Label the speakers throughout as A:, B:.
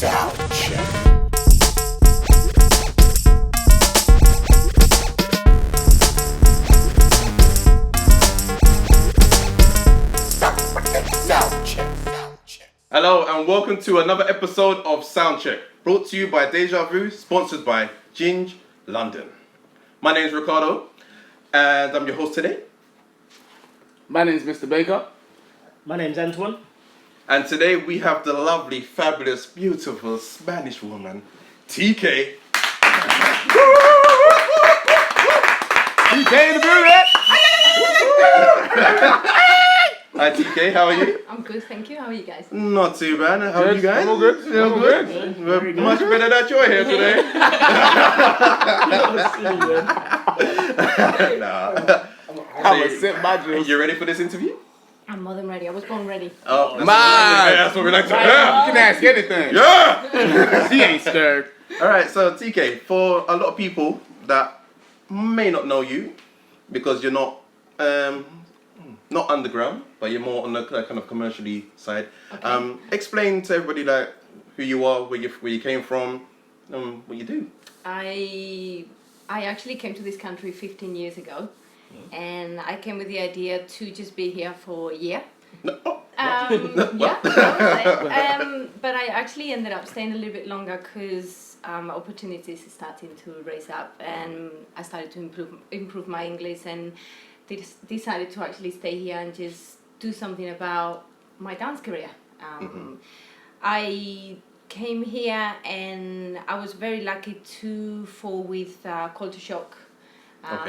A: Soundcheck.
B: Hello and welcome to another episode of Soundcheck, brought to you by Deja, sponsored by Ginge London. My name is Ricardo, and I'm your host today.
C: My name is Mr. Baker.
D: My name's Antoine.
B: And today we have the lovely, fabulous, beautiful Spanish woman, TK.
C: TK in the building!
B: Hi TK, how are you?
E: I'm good, thank you. How are you guys?
B: Not too bad. How are you guys?
C: I'm all good.
B: Still good? We're much better that you're here today. Nah.
C: I'm a sit my juice.
B: You ready for this interview?
E: I'm more than ready. I was born ready.
B: Oh,
C: that's
B: what we like to
C: You
B: hear.
C: can ask anything.
B: Yeah!
C: She ain't scared.
B: Alright, so TK, for a lot of people that may not know you, because you're not underground, but you're more on the kind of commercially side.
E: Okay.
B: Explain to everybody like who you are, where you came from, what you do.
E: I actually came to this country 15 years ago, and I came with the idea to just be here for a year.
B: No,
E: But I actually ended up staying a little bit longer because opportunities starting to raise up, and I started to improve my English, and decided to actually stay here and just do something about my dance career. I came here and I was very lucky to fall with culture shock.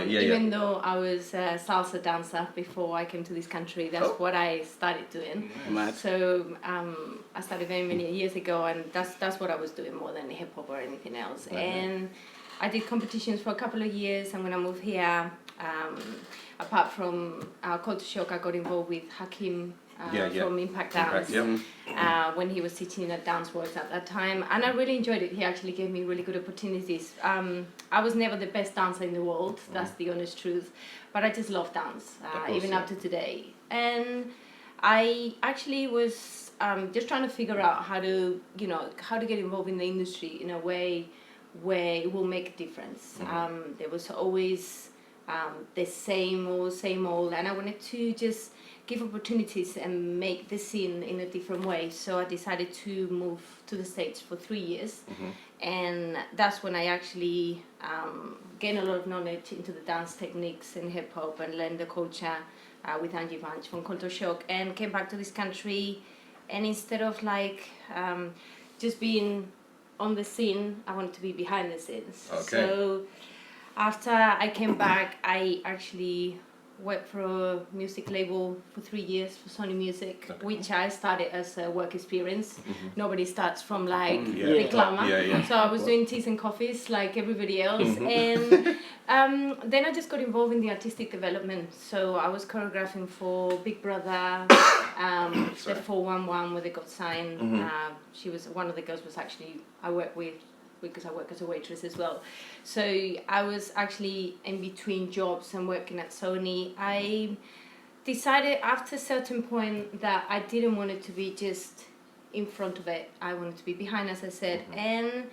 E: Even though I was a salsa dancer before I came to this country, that's what I started doing. So I started very many years ago, and that's what I was doing more than hip hop or anything else. And I did competitions for a couple of years, and when I moved here, apart from culture shock, I got involved with Hakim from Impact Dance when he was teaching at Dance Works at that time, and I really enjoyed it. He actually gave me really good opportunities. I was never the best dancer in the world, that's the honest truth, but I just love dance, up to today. And I actually was just trying to figure out how to get involved in the industry in a way where it will make a difference. There was always the same old, and I wanted to just give opportunities and make the scene in a different way. So I decided to move to the States for 3 years, and that's when I actually gained a lot of knowledge into the dance techniques and hip hop, and learned the culture with Angie Vanch from Culture Shock, and came back to this country. And instead of just being on the scene, I wanted to be behind the scenes.
B: Okay.
E: So after I came back, I actually worked for a music label for 3 years for Sony Music, which I started as a work experience. Nobody starts from the glamour. So I was doing teas and coffees like everybody else. And then I just got involved in the artistic development. So I was choreographing for Big Brother, the 411 where they got signed. She was one of the girls was actually I work with, because I work as a waitress as well. So I was actually in between jobs and working at Sony. I decided after a certain point that I didn't want it to be just in front of it. I wanted to be behind, as I said. And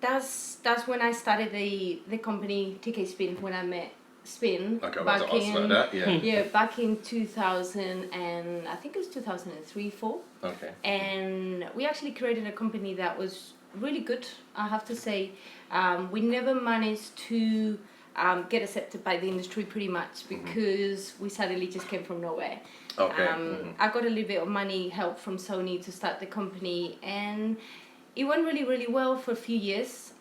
E: that's when I started the company TK Spin, when I met Spin. Back in 2000, and I think it was 2003, 4.
B: Okay.
E: And we actually created a company that was really good, I have to say. We never managed to get accepted by the industry pretty much because we suddenly just came from nowhere. I got a little bit of money help from Sony to start the company, and it went really, really well for a few years.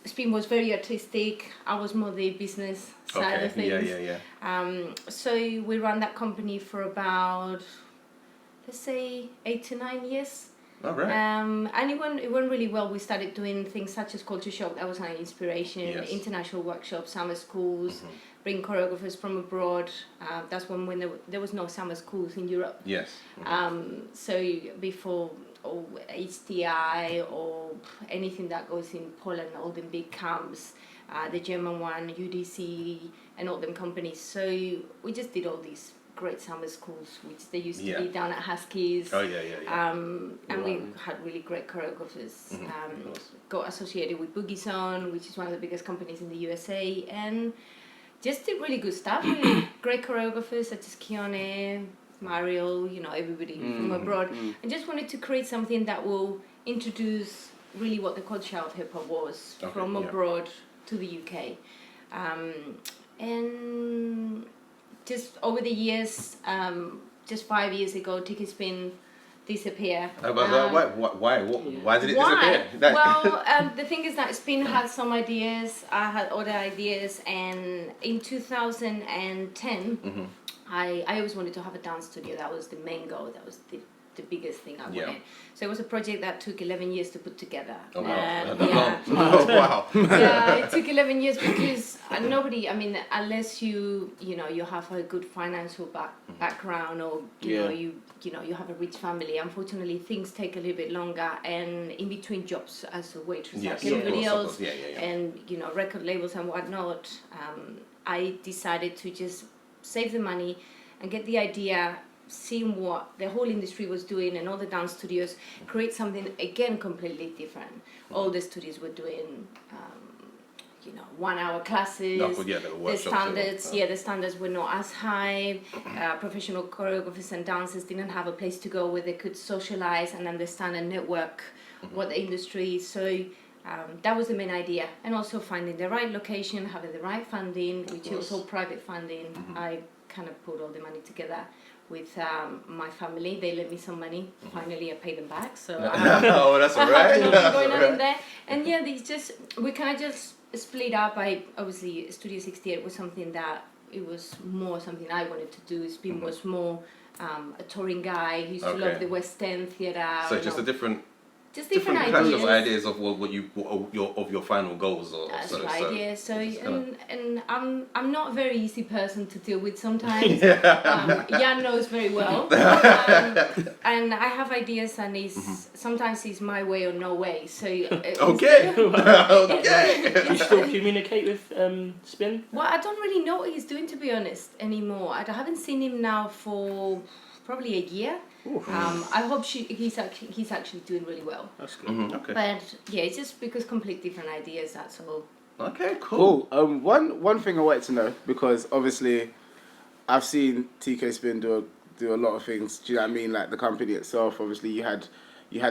E: Spin was very artistic. I was more the business side of things. So we ran that company for about, let's say, 8 to 9 years.
B: All right.
E: And it went really well. We started doing things such as Culture Shock, that was our inspiration, international workshops, summer schools, bring choreographers from abroad. That's when there was no summer schools in Europe.
B: Yes.
E: So before HTI or anything that goes in Poland, all the big camps, the German one, UDC, and all them companies. So we just did all these great summer schools, which they used to be down at Huskies.
B: Oh, yeah.
E: And we had really great choreographers. Got associated with Boogie Zone, which is one of the biggest companies in the USA, and just did really good stuff. Really great choreographers such as Keone, Mario, everybody from abroad. I just wanted to create something that will introduce really what the culture of hip hop was from abroad to the UK. And just over the years, just 5 years ago, Tiki Spin disappeared.
B: Why did it disappear?
E: Well, the thing is that Spin had some ideas, I had other ideas, and in 2010, I always wanted to have a dance studio. That was the main goal. That was the biggest thing I wanted. So it was a project that took 11 years to put together.
B: Oh, wow.
E: Wow. Yeah, it took 11 years because nobody, unless you have a good financial background or you have a rich family, unfortunately things take a little bit longer, and in between jobs as a waitress like everybody else, and record labels and whatnot, I decided to just save the money and get the idea, seeing what the whole industry was doing and all the dance studios, create something again completely different. All the studios were doing 1 hour classes. The standards were not as high. Professional choreographers and dancers didn't have a place to go where they could socialize and understand and network what the industry is. So that was the main idea, and also finding the right location, having the right funding, which was all private funding. I kind of put all the money together with my family. They lent me some money. Finally, I paid them back. So
B: that's all right.
E: Nothing going on in there. And we kind of just split up. Obviously Studio 68 was something that it was more something I wanted to do. Spin was more a touring guy. He used to love the West End theatre.
B: So just a different
E: ideas
B: of what your final goals or
E: that's so, right. So and I'm not a very easy person to deal with sometimes. Jan knows very well. And I have ideas, and sometimes it's my way or no way. So
B: okay.
D: You still communicate with Spin?
E: Well, I don't really know what he's doing, to be honest, anymore. I haven't seen him now for probably a year. I hope he's actually doing really well.
D: That's good.
B: Okay.
E: But it's just because completely different ideas. That's all.
B: Okay, cool.
C: One thing I wanted to know, because obviously I've seen TK Spin do a lot of things. Do you know what I mean? Like the company itself. Obviously, you had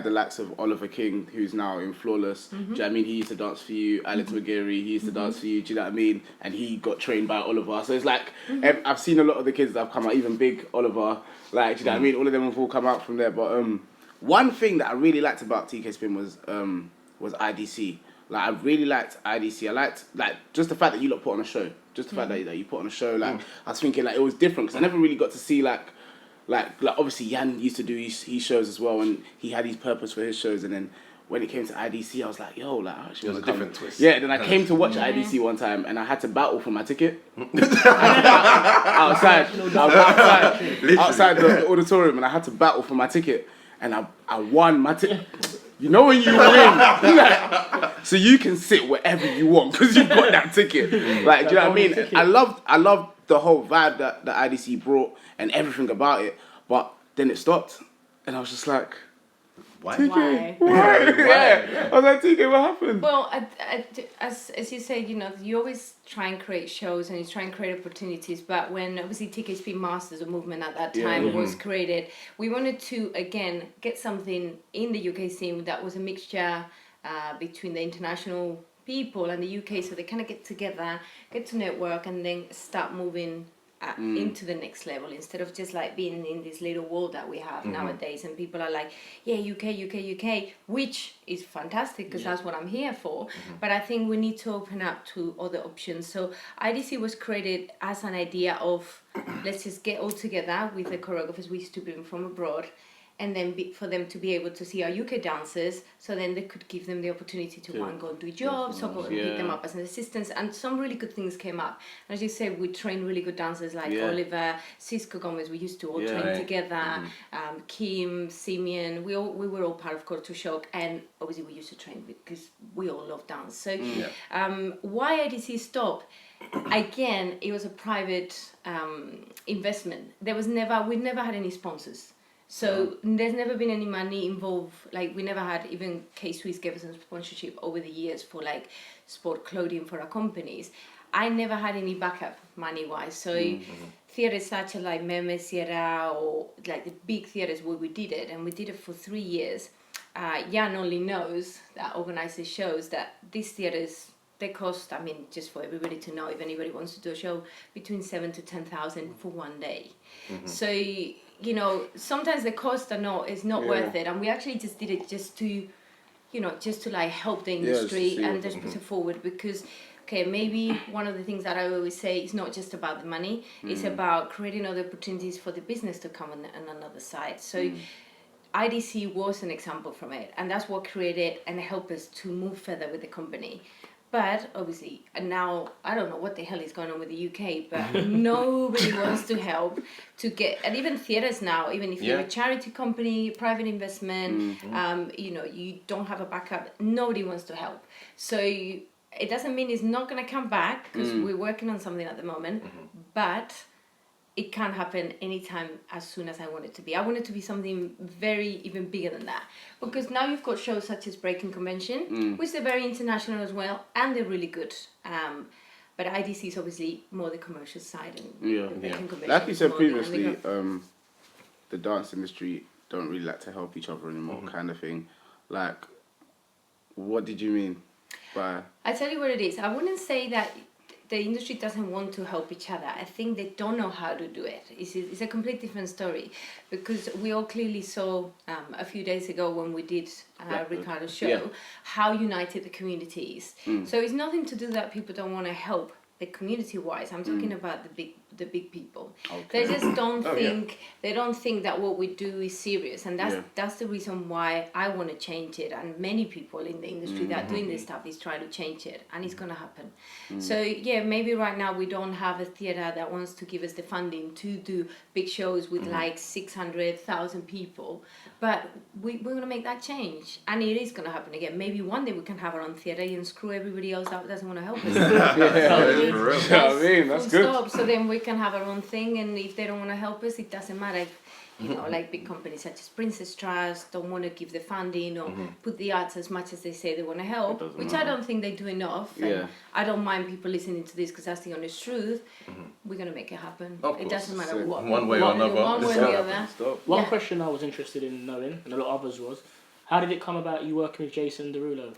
C: the likes of Oliver King, who's now in Flawless. Do you know what I mean? He used to dance for you. Alex McGarry, he used to dance for you. Do you know what I mean? And he got trained by Oliver. So it's like, I've seen a lot of the kids that have come out, even Big Oliver. Like, do you know what I mean? All of them have all come out from there. But one thing that I really liked about TK Spin was IDC. Like, I really liked IDC. I liked, like, just the fact that you lot put on a show. Just the fact that you put on a show. Like, I was thinking, like, it was different. Because I never really got to see, like obviously Jan used to do his shows as well, and he had his purpose for his shows, and then when it came to IDC, I was like, yo, like, actually,
B: it was a different twist.
C: Yeah, then I came to watch IDC one time, and I had to battle for my ticket. outside the auditorium, and I had to battle for my ticket, and I won my ticket. You know when you win, so you can sit wherever you want because you've got that ticket. Like, do you know what I mean? I loved the whole vibe that the IDC brought and everything about it, but then it stopped, and I was just like,
B: why?
C: TK, why? Yeah, I was like, TK, what happened?
E: Well, as you said, you always try and create shows and you try and create opportunities, but when obviously TK Spin Masters, a movement at that time, was created, we wanted to, again, get something in the UK scene that was a mixture between the international people and the UK, so they kind of get together, get to network, and then start moving into the next level, instead of just like being in this little world that we have nowadays, and people are like, UK, which is fantastic because that's what I'm here for, but I think we need to open up to other options. So IDC was created as an idea of, let's just get all together with the choreographers we used to bring from abroad and then for them to be able to see our UK dancers, so then they could give them the opportunity to one, go and do jobs, or go and pick them up as an assistant, and some really good things came up. As you said, we trained really good dancers like Oliver, Cisco Gomez, we used to all train together, Kim, Simeon, we were all part of Culture Shock, and obviously we used to train because we all love dance. So why IDC stopped? Again, it was a private investment. We never had any sponsors. So there's never been any money involved. Like we never had, even K-Swiss gave us some sponsorship over the years for like sport clothing for our companies. I never had any backup money-wise. So theatres such as like Meme, Sierra, or like the big theatres where we did it, and we did it for 3 years. Jan only knows, that organizes shows, that these theatres, they cost, I mean, just for everybody to know, if anybody wants to do a show, between 7,000 to 10,000 for one day. So, you know, sometimes the cost is not worth it, and we actually just did it just to like help the industry and just put it forward, because maybe one of the things that I always say is not just about the money, it's about creating other opportunities for the business to come on another side. So IDC was an example from it, and that's what created and helped us to move further with the company. But obviously, and now I don't know what the hell is going on with the UK, but nobody wants to help to get, and even theatres now, even if you're a charity company, private investment, you know, you don't have a backup, nobody wants to help. So it doesn't mean it's not going to come back, because we're working on something at the moment, but it can happen anytime as soon as I want it to be. I want it to be something very, even bigger than that. Because now you've got shows such as Breaking Convention, which are very international as well, and they're really good. But IDC is obviously more the commercial side. And Breaking Convention,
C: like you said previously, the dance industry don't really like to help each other anymore, kind of thing. Like, what did you mean by...
E: I tell you what it is. I wouldn't say that the industry doesn't want to help each other. I think they don't know how to do it. It's a completely different story, because we all clearly saw a few days ago when we did Ricardo's show how united the community is. So it's nothing to do that people don't want to help the community-wise. I'm talking about the big people. They just don't think they don't think that what we do is serious, and that's the reason why I want to change it. And many people in the industry that are doing this stuff is trying to change it, and it's gonna happen. So maybe right now we don't have a theater that wants to give us the funding to do big shows with like 600,000 people, but we're gonna make that change, and it is gonna happen again. Maybe one day we can have our own theater and screw everybody else that doesn't want to help us.
C: That's good.
E: Stop. So then we can have our own thing, and if they don't want to help us, it doesn't matter. If, you know, like big companies such as Princess Trust don't want to give the funding or put the arts as much as they say they want to help, which I don't think they do enough. And I don't mind people listening to this, because that's the honest truth. We're going to make it happen. It doesn't matter what.
B: One way or another.
E: One way or the other.
D: One question I was interested in knowing, and a lot of others was, how did it come about you working with Jason Derulo?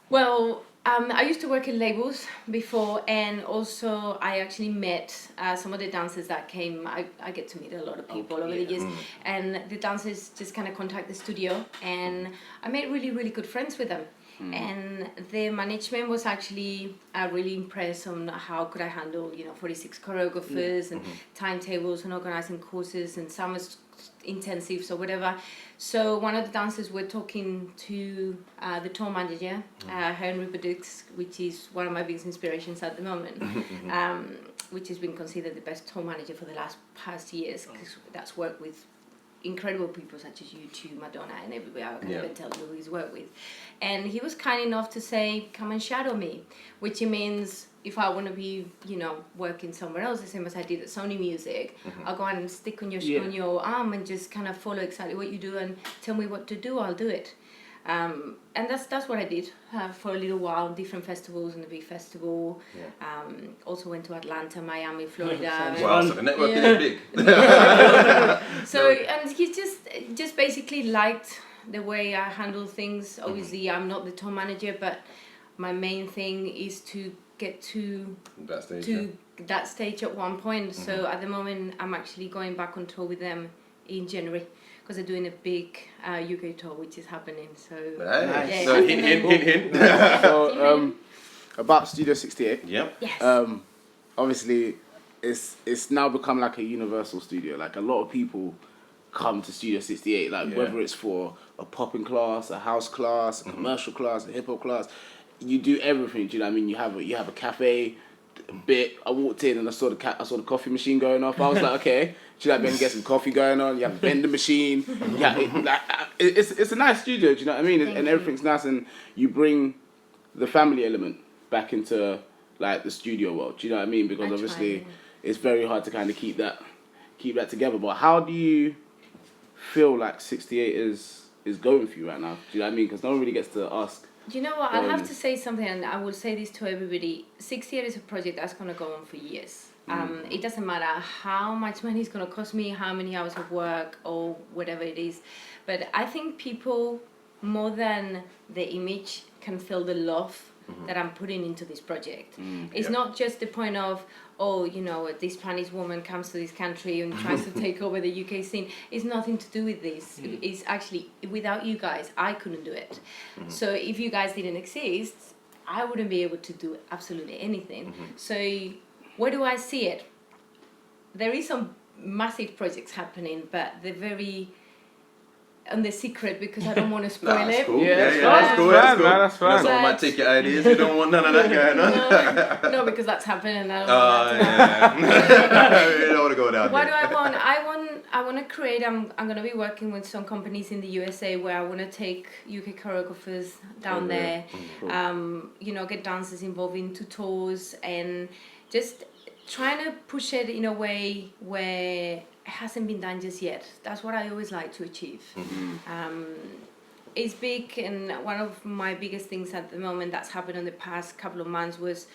E: Well, I used to work in labels before, and also I actually met some of the dancers that came. I get to meet a lot of people over the years, and the dancers just kind of contact the studio, and I made really, really good friends with them. And the management was actually really impressed on how could I handle, 46 choreographers and timetables and organizing courses and summer intensives or whatever. So one of the dancers were talking to the tour manager, Henry Bedux, which is one of my biggest inspirations at the moment, which has been considered the best tour manager for the past years, because that's worked with incredible people such as U2, Madonna, and everybody. I can even tell you who he's worked with. And he was kind enough to say, come and shadow me, which means if I want to be, working somewhere else, the same as I did at Sony Music, I'll go and stick on your arm and just kind of follow exactly what you do and tell me what to do, I'll do it. And that's what I did for a little while, different festivals and the big festival. Also went to Atlanta, Miami, Florida.
B: Wow, so the network is big.
E: So, and he just basically liked the way I handle things. Obviously, I'm not the tour manager, but my main thing is to get to that stage at one point. So at the moment, I'm actually going back on tour with them in January, because they're doing a big UK tour, which is happening. So,
B: nice. So hint.
C: So, about Studio 68.
E: Yes.
C: Obviously, it's now become like a universal studio. Like, a lot of people come to Studio 68, like whether it's for a popping class, a house class, a commercial class, a hip hop class, you do everything. Do you know what I mean? You have a cafe bit. I walked in and I saw the coffee machine going off. I was like, okay, do you know what I mean? Get some coffee going on. You have a vending machine. It's a nice studio. Do you know what I mean? And everything's nice, and you bring the family element back into like the studio world. Do you know what I mean? Because obviously it's very hard to kind of keep that together. But how do you feel like 68 is going for you right now? Do you know what I mean? Because no one really gets to ask.
E: Do you know what? I'll have to say something, and I will say this to everybody. 68 is a project that's going to go on for years. It doesn't matter how much money it's going to cost me, how many hours of work, or whatever it is. But I think people, more than the image, can feel the love that I'm putting into this project. It's not just the point of, oh, you know, this Spanish woman comes to this country and tries to take over the UK scene. It's nothing to do with this. It's actually, without you guys, I couldn't do it. So if you guys didn't exist, I wouldn't be able to do absolutely anything. So where do I see it? There is some massive projects happening, but they're very on the secret because I don't want to spoil it.
B: Cool.
C: Yeah,
B: that's cool.
C: That's fine.
B: That's all my ticket ideas. You don't want none of that going on.
E: No, because that's happening and I don't want that to
B: happen. You don't want to go down
E: What
B: there.
E: do I want to create, I'm going to be working with some companies in the USA where I want to take UK choreographers down there, you know, get dancers involved in tutorials and just trying to push it in a way where it hasn't been done just yet. That's what I always like to achieve. It's big, and one of my biggest things at the moment that's happened in the past couple of months was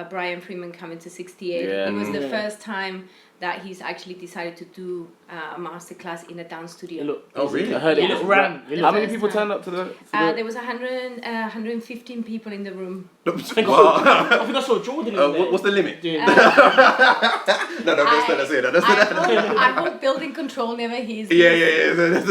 E: Brian Freeman coming to 68. It was the first time that he's actually decided to do a masterclass in a dance studio.
B: Oh, really?
C: I heard it. How many people turned up to the...
E: There was 115 people in the room.
D: I think I saw Jordan in there.
B: What's the limit?
D: Yeah.
B: No, don't say that.
E: I hope building control never hears this.
B: Yeah. Let's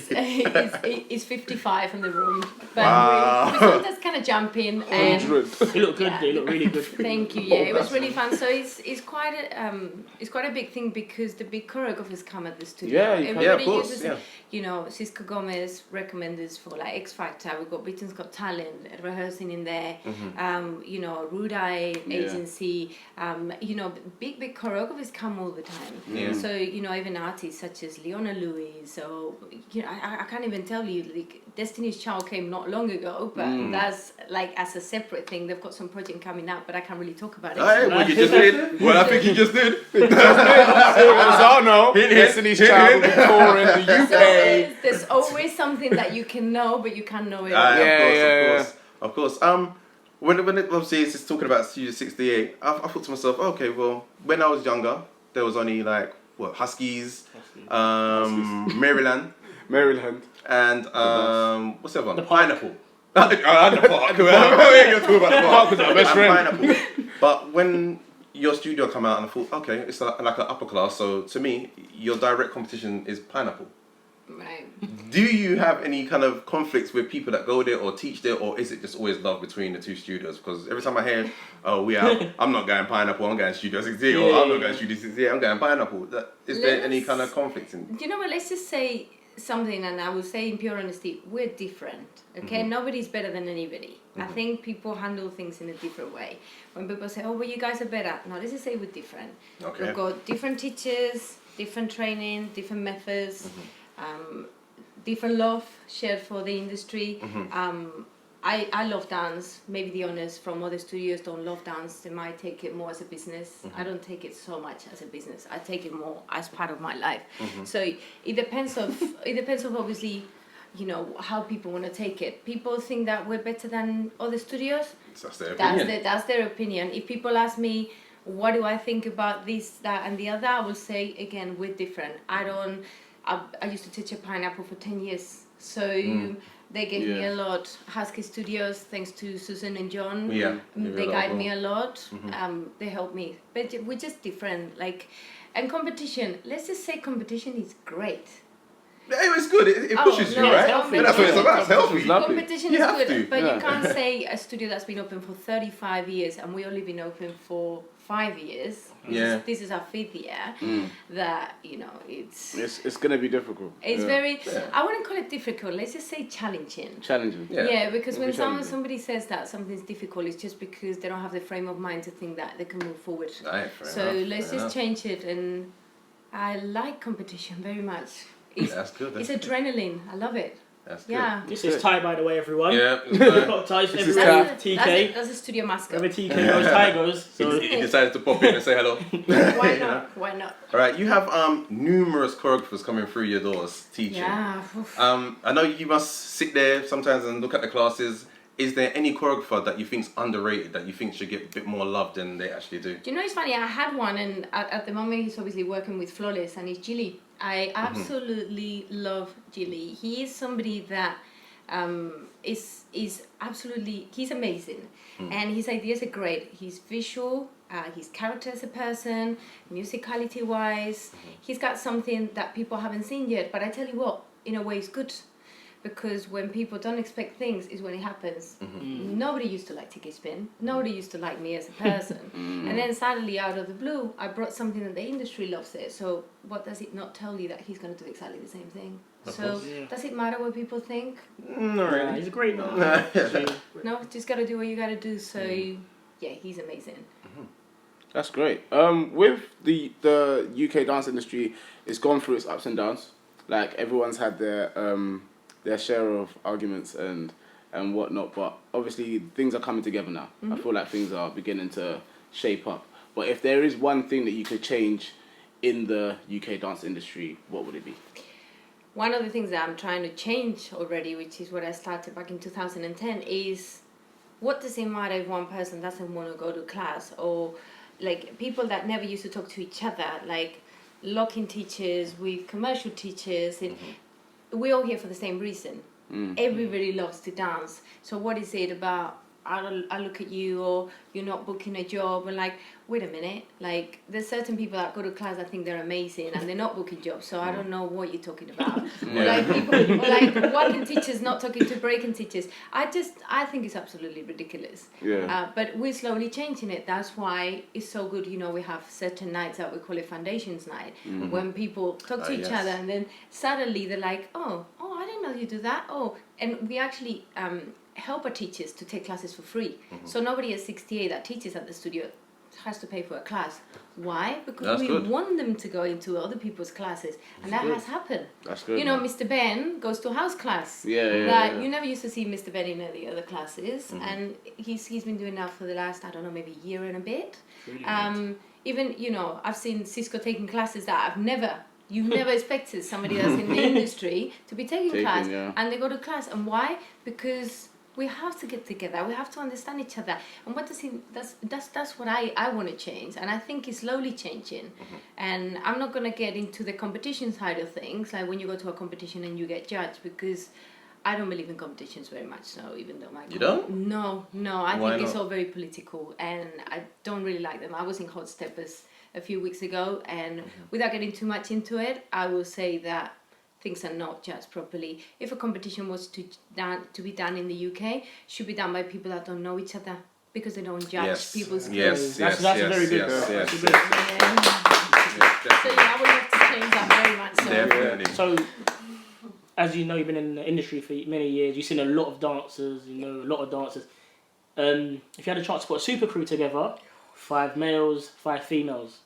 B: leave it.
E: It's 55 in the room. But we sometimes kind of jump in. And
D: It looked good. It looked really good.
E: Thank you. Yeah, it was really fun. So it's quite a big thing because the big choreographers come at the studio. Everybody
B: of course.
E: uses, you know, Cisco Gomez recommended for like X Factor. We've got Britain's Got Talent rehearsing in there. You know, Rude Eye Agency. You know, big choreographers come all the time. So you know, even artists such as Leona Lewis. So you know, I can't even tell you. Like Destiny's Child came not long ago, but that's like as a separate thing. They've got some project coming up, but I can't really talk about it.
B: Well, you just did. Well, I think you just did.
C: As I know, Destiny's Child before in the UK.
E: So there's always something that you can know, but you can't know it.
B: Of course. When it obviously it's just talking about Studio 68, I thought to myself, okay, well, when I was younger, there was only like Huskies, Maryland, and what's the other one?
D: The
B: Pineapple. The Park. We ain't gonna talk about the Park.
C: Our best friend.
B: Pineapple. But when your studio come out and I thought, okay, it's like an upper class. So to me, your direct competition is Pineapple.
E: Right.
B: Do you have any kind of conflicts with people that go there or teach there, or is it just always love between the two studios? Because every time I hear, I'm not going Pineapple, I'm going Studio 68, or I'm not going Studio 68, I'm going Pineapple. Is there any kind of conflict in?
E: You know what? Let's just say something, and I will say in pure honesty, we're different. Okay, nobody's better than anybody. I think people handle things in a different way. When people say, "Oh, well, you guys are better," no, let's just say we're different.
B: Okay.
E: We've got different teachers, different training, different methods. Different love shared for the industry. I love dance. Maybe the owners from other studios don't love dance. They might take it more as a business. I don't take it so much as a business. I take it more as part of my life. So it depends of obviously, you know, how people want to take it. People think that we're better than other studios.
B: That's their opinion.
E: That's their opinion. If people ask me, what do I think about this, that, and the other, I will say again, we're different. I used to teach at Pineapple for 10 years, so they gave me a lot. Husky Studios, thanks to Susan and John, they guide me a lot. They help me, but we're just different. Like, and competition. Let's just say competition is great.
B: It's good. It pushes you,
E: no,
B: right?
D: healthy.
B: And that's what it's about. It's healthy.
C: It's lovely.
E: Competition
B: You
E: is
B: have
E: good,
B: to.
E: but
C: Yeah.
E: you can't say a studio that's been open for 35 years and we only been open for 5 years.
B: Yeah.
E: This is our 5th year. That
C: It's gonna be difficult.
E: it's very. I wouldn't call it difficult. Let's just say challenging.
C: challenging.
B: Yeah.
E: Because
C: It'll
E: when
C: be challenging.
E: somebody says that something's difficult, it's just because they don't have the frame of mind to think that they can move forward.
B: Right, fair
E: So
B: enough,
E: let's
B: fair
E: just
B: enough.
E: change it, and I like competition very much.
B: That's good.
E: It's adrenaline. I love it.
B: That's good.
E: Yeah.
D: This is Ty, by the way, everyone.
B: Yeah.
D: We've got ties
C: This is
D: everywhere.
C: Ty.
D: TK.
E: That's a studio mascot.
D: Wherever TK goes, Ty goes. So
B: He decided to pop in and say hello.
E: Why not? Why not?
B: All right, you have numerous choreographers coming through your doors teaching.
E: Yeah.
B: I know you must sit there sometimes and look at the classes. Is there any choreographer that you think's underrated, that you think should get a bit more love than they actually do?
E: Do you know, it's funny, I had one, and at the moment he's obviously working with Flawless, and it's Gilly. I absolutely love Gilly. He is somebody that is absolutely, he's amazing. And his ideas are great. He's visual, his character as a person, musicality wise. He's got something that people haven't seen yet, but I tell you what, in a way it's good. Because when people don't expect things is when it happens. Nobody used to like TK Spin. Nobody used to like me as a person. And then suddenly, out of the blue, I brought something that the industry loves it. So what does it not tell you that he's going to do exactly the same thing? Does it matter what people think?
B: Not really.
D: he's a great man.
E: No, just got to do what you got to do. So yeah, he's amazing.
C: That's great. With the UK dance industry, it's gone through its ups and downs. Like everyone's had their share of arguments and whatnot, but obviously things are coming together now. I feel like things are beginning to shape up. But if there is one thing that you could change in the UK dance industry, what would it be?
E: One of the things that I'm trying to change already, which is what I started back in 2010, is what does it matter if one person doesn't want to go to class, or like people that never used to talk to each other, like locking teachers with commercial teachers. We're all here for the same reason. Everybody loves to dance. So what is it about, I look at you, or you're not booking a job, and like, wait a minute, like there's certain people that go to class that think they're amazing and they're not booking jobs, so I don't know what you're talking about. Or like people, or like working teachers not talking to breaking teachers. I think it's absolutely ridiculous. But we're slowly changing it. That's why it's so good, we have certain nights that we call it Foundations Night, when people talk to each other, and then suddenly they're like, oh, I didn't know you do that. And we actually help our teachers to take classes for free. So nobody at 68 that teaches at the studio has to pay for a class. Why? Because we want them to go into other people's classes, and that has happened.
C: That's good.
E: Mr. Ben goes to house class. You never used to see Mr. Ben in the other classes, and he's been doing that for the last, I don't know, maybe year and a bit. Even I've seen Cisco taking classes that you've never expected somebody that's in the industry to be taking class, and they go to class. And why? Because we have to get together. We have to understand each other. And what does that's what I want to change. And I think it's slowly changing. And I'm not going to get into the competition side of things, like when you go to a competition and you get judged, because I don't believe in competitions very much. So even though
B: You don't?
E: No. I
B: Why
E: think it's
B: not?
E: all very political, and I don't really like them. I was in Hot Steppers a few weeks ago, and without getting too much into it, I will say that things are not judged properly. If a competition was to be done in the UK, should be done by people that don't know each other, because they don't judge people's skills.
D: That's a very good.
B: Yes.
E: So I would love to change that very much. So.
B: Definitely.
D: So, as you know, you've been in the industry for many years. You've seen a lot of dancers. If you had a chance to put a super crew together, 5 males, 5 females.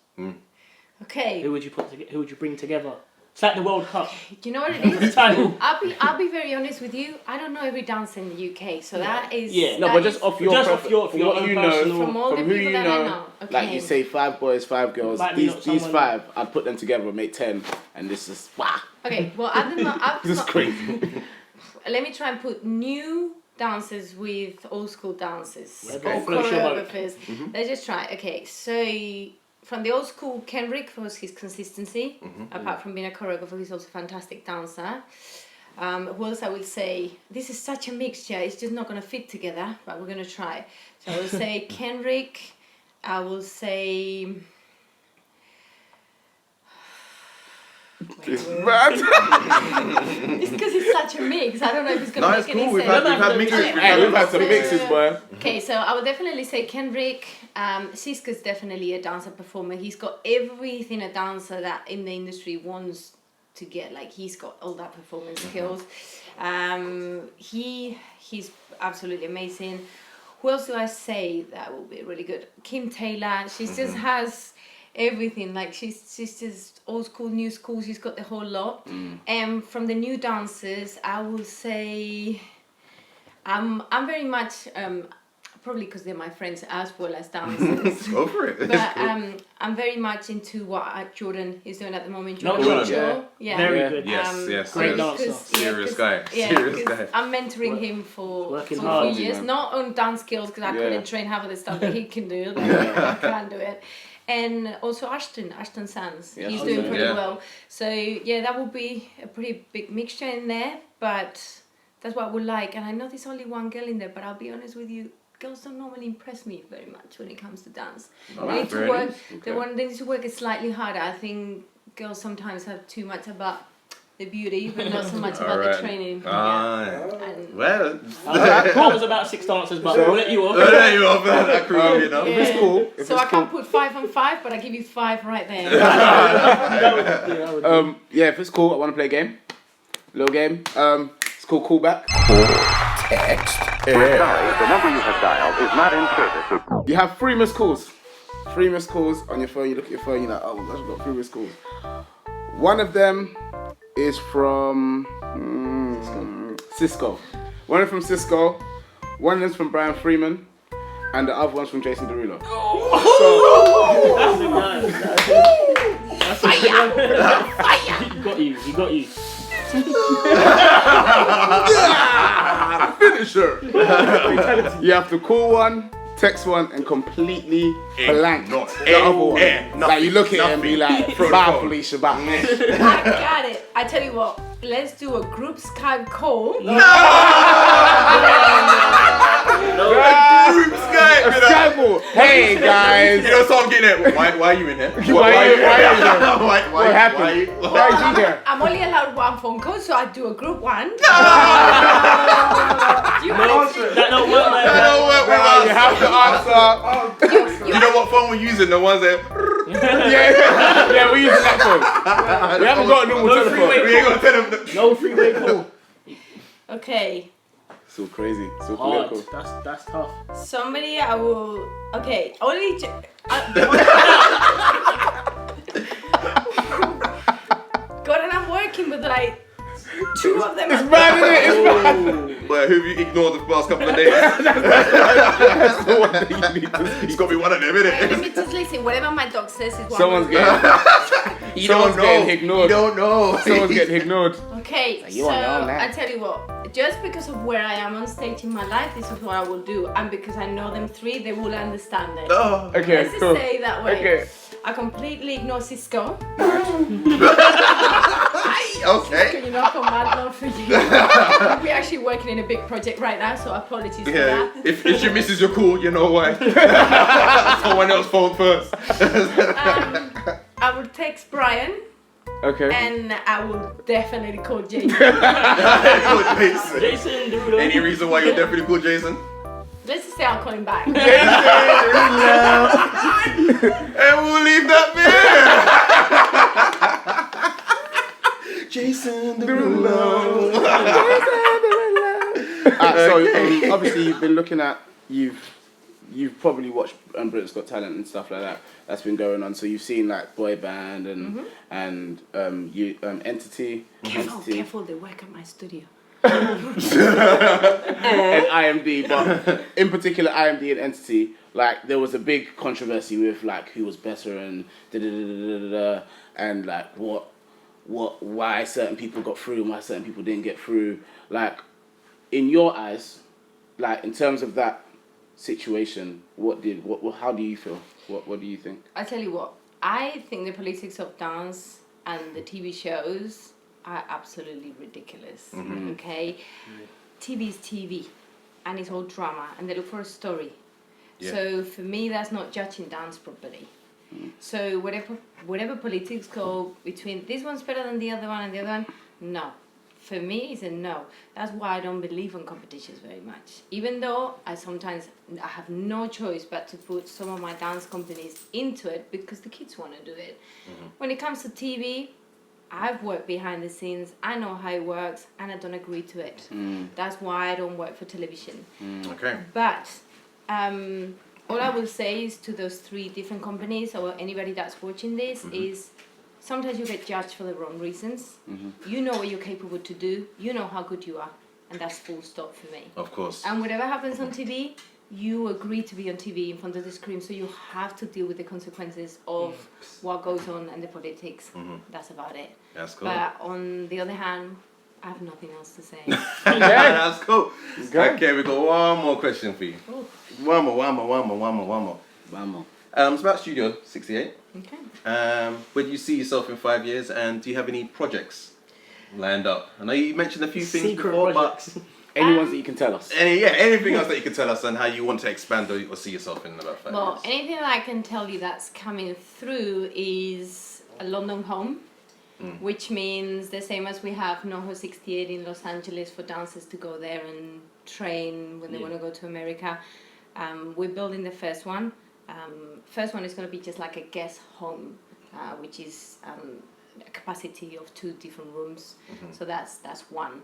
E: Okay.
D: Who would you bring together? It's like the World Cup.
E: Do you know what it is?
D: The title.
E: I'll be very honest with you. I don't know every dancer in the UK, so that is.
D: Yeah.
C: No, but just off your
D: own
C: you
D: personal-
C: know,
E: From all the
C: who
E: people
C: you
E: that
C: know,
E: I know. Okay.
C: like you say 5 boys, 5 girls.
D: Might be
C: These
D: not someone-
C: 5, I'd put them together and make 10, and this is
E: Okay. Well, at the moment,
C: this is crazy.
E: let me try and put new dancers with old school dancers
D: Okay.
E: or choreographers. Let's just try. Okay, so from the old school, Kenrick was his consistency. Apart from being a choreographer, he's also a fantastic dancer. Who else I would say? This is such a mixture. It's just not going to fit together, but we're going to try. So I will say Kenrick. I will say.
C: It's mad.
E: It's because it's such a mix. I don't know if it's going to make any
B: We've
E: sense.
B: had mixes.
C: We've had some mixes, boy.
E: Okay, so I would definitely say Kendrick. Siska's definitely a dancer performer. He's got everything a dancer that in the industry wants to get. Like, he's got all that performance skills. He's absolutely amazing. Who else do I say that will be really good? Kim Taylor. She just has everything. Like, she's just old school, new school. She's got the whole lot. And from the new dancers, I will say I'm very much probably because they're my friends as well as dancers.
B: Go for it.
E: But I'm very much into what Jordan is doing at the moment. Jordan
B: Jordan.
E: Mitchell. Yeah.
D: Very good.
B: Yes.
D: Great dancer.
B: Serious guy.
E: Yeah,
B: Serious guy.
E: I'm mentoring him for a
D: hard,
E: few years,
C: man.
E: not on dance skills because I couldn't train half of the stuff that he can do. Like, I can't do it. And also Ashton Sands.
C: Yeah,
E: he's
C: Ashton,
E: doing pretty
B: yeah.
E: well. So yeah, that will be a pretty big mixture in there, but that's what I would like. And I know there's only one girl in there, but I'll be honest with you, girls don't normally impress me very much when it comes to dance. They need to work. They need to work it slightly harder. I think girls sometimes have too much about the beauty, but not so much about the training.
B: Well,
D: That was about 6 dancers, but we'll let you off.
B: there you are. That crew, you know.
C: If it's cool.
E: So I can't put 5 on 5, but I give you 5 right there.
C: If it's cool, I want to play a game. Little game. It's called Callback.
A: Text. We're sorry, the number you have dialed is not in service.
C: You have 3 missed calls. 3 missed calls on your phone. You look at your phone, you're like, oh my gosh, I've got 3 missed calls. One of them is from Cisco. One of them from Cisco. One of them's from Brian Freeman. And the other one's from Jason Derulo.
D: That's the guy. That's the guy. He got you.
C: Finisher. You have to call one, text one, and completely blank the other one. Like you look at it and be like, bye Felicia, bye.
E: I got it. I tell you what, let's do a group Skype call.
B: Group Skype, you know.
C: Hey guys.
B: You know, so I'm getting it. Why are you in here?
C: Why are you here?
B: What
C: happened? Why is he here?
E: I'm only allowed 1 phone call, so I do a group one. Do you want to?
D: That don't work like
B: I
D: that.
B: don't work with us.
C: You have to answer.
B: You know what phone we're using? The ones that.
C: Yeah, we're using that phone. We haven't got a normal telephone.
B: We ain't gonna tell them.
D: No freeway call.
E: Okay.
C: So crazy. So
D: Hard.
C: political.
D: That's tough.
E: Somebody I will. Okay. Only. God, and I'm working with like 2 of them.
C: It's bad, isn't it? It's bad.
B: Well, who have you ignored the past couple of days?
C: That's the one that you need to see.
B: It's gotta be one of them, isn't
E: Let
B: it?
E: me just listen. Whatever my dog says is what
C: Someone's
E: I'm gonna
C: getting. Someone's getting ignored.
B: You don't know.
C: Someone's getting ignored.
E: do. Okay,
C: you
E: so
C: are on that.
E: I tell you what. Just because of where I am on stage in my life, this is what I will do, and because I know them 3, they will understand it.
B: Oh.
C: Okay,
E: Let's just
C: cool.
E: say it that way.
C: Okay.
E: I completely ignore Cisco.
B: Okay.
E: Can you knock on my door for you? We're actually working in a big project right now, so apologies for
B: Yeah.
E: that.
B: If she misses your call, you know why. Someone else phone first.
E: I will text Brian,
C: Okay.
E: and I will definitely call Jason.
B: Jason.
D: Jason Derulo.
B: Any reason why you're definitely call Jason?
E: Let's just say I'll call him back.
B: And we'll leave that there. Jason Derulo.
C: So obviously you've been looking at you've probably watched Britain's Got Talent and stuff like that. That's been going on. So you've seen like boy band and Entity.
E: Oh, careful! They work at my studio.
C: And IMD, but in particular IMD and Entity, like there was a big controversy with like who was better and and like why certain people got through and why certain people didn't get through. Like in your eyes, like in terms of that situation, how do you feel? What do you think?
E: I tell you what, I think the politics of dance and the TV shows are absolutely ridiculous. Okay, TV is TV, and it's all drama, and they look for a story. Yeah. So for me, that's not judging dance properly. So whatever politics go between this one's better than the other one and the other one, no. For me, it's a no. That's why I don't believe in competitions very much. Even though I have no choice but to put some of my dance companies into it because the kids want to do it. When it comes to TV, I've worked behind the scenes. I know how it works, and I don't agree to it. That's why I don't work for television.
B: Okay.
E: But all I will say is to those 3 different companies or anybody that's watching this is sometimes you get judged for the wrong reasons. You know what you're capable to do. You know how good you are. And that's full stop for me.
B: Of course.
E: And whatever happens on TV, you agree to be on TV in front of the screen. So you have to deal with the consequences of what goes on and the politics. That's about it.
B: That's cool.
E: But on the other hand, I have nothing else to say.
B: That's cool. Okay, we got one more question for you. One more. It's about Studio 68.
E: Okay.
B: Where do you see yourself in 5 years, and do you have any projects lined up? I know you mentioned a few things
D: Secret
B: before,
D: projects.
C: Any ones that you can tell us?
B: anything else that you can tell us on how you want to expand or see yourself in about 5
E: Well,
B: years?
E: anything that I can tell you that's coming through is a London home, which means the same as we have NoHo 68 in Los Angeles for dancers to go there and train when they want to go to America. We're building the first one. First one is going to be just like a guest home, which is a capacity of 2 different rooms. So that's one.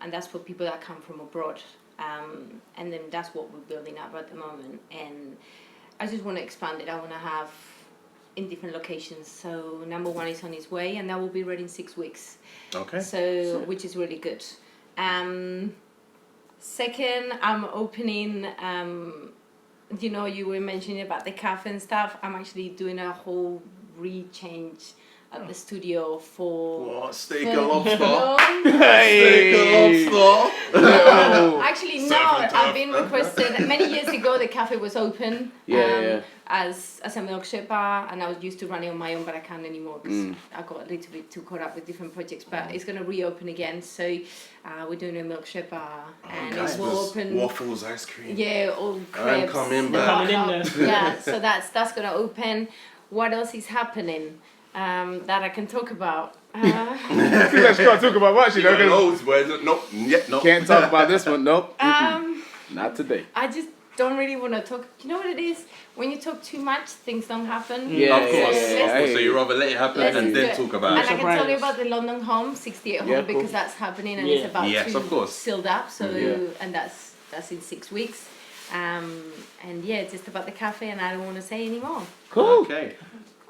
E: And that's for people that come from abroad. And then that's what we're building up at the moment. And I just want to expand it. I want to have in different locations. So number 1 is on its way, and that will be ready in 6 weeks.
B: Okay.
E: So, which is really good. Second, I'm opening, you were mentioning about the cafe and stuff. I'm actually doing a whole rechange at the studio for...
B: What? Steak and lobster?
E: No.
B: Steak and lobster?
E: Actually, no.
B: Sorry for
E: I've been requested. Many years ago, the cafe was open as a milkshake bar, and I was used to running on my own, but I can't anymore because I got a little bit too caught up with different projects. But it's going to reopen again, so we're doing a milkshake bar, and it will open.
B: Waffles, ice cream.
E: Yeah, all crepes.
B: I'm coming
D: They're
B: back.
D: coming in there.
E: Yeah, so that's going to open. What else is happening that I can talk about?
C: You guys can't talk about much, you know.
B: Loads, boys. Nope. Nope.
C: Can't talk about this one, nope. Not today.
E: I just don't really want to talk. You know what it is? When you talk too much, things don't happen.
C: Yeah,
B: Of course.
C: yeah.
B: So you rather let it happen
E: Let's
B: and
E: do
B: then
E: it.
B: talk about
E: And
B: it.
E: I can tell you about the London home, 68 home,
C: Yeah, cool.
E: because that's happening and
D: Yeah.
E: it's about
B: Yes,
E: to
B: of course.
E: sealed up. So
C: Yeah.
E: and that's in 6 weeks. And yeah, just about the cafe, and I don't want to say anymore.
C: Cool.
B: Okay.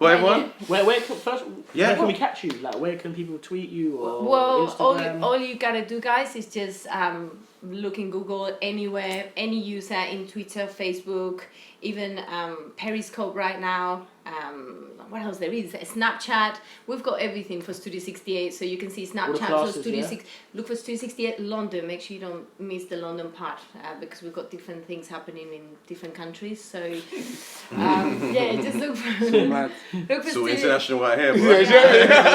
B: Well, everyone.
D: Where can
B: Yeah.
D: we catch you? Like, where can people tweet you or
E: Well,
D: Instagram?
E: all you gotta do, guys, is just look in Google anywhere, any user in Twitter, Facebook, even Periscope right now. What else there is? Snapchat. We've got everything for Studio 68, so you can see Snapchat.
D: classes,
E: So Studio
D: yeah?
E: 6. Look for Studio 68 London. Make sure you don't miss the London part because we've got different things happening in different countries. So yeah, just look for look for
B: So
E: Studio.
B: international right here, bro.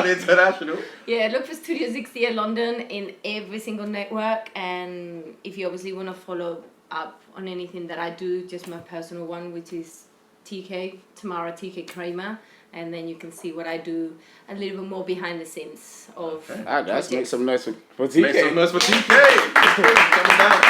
B: International.
E: Yeah, look for Studio 68 London in every single network, and if you obviously want to follow up on anything that I do, just my personal one, which is Tamara TK Kramer, and then you can see what I do a little bit more behind the scenes of
C: Let's make
E: projects.
C: some noise for TK.
B: Make some noise for TK. Coming down.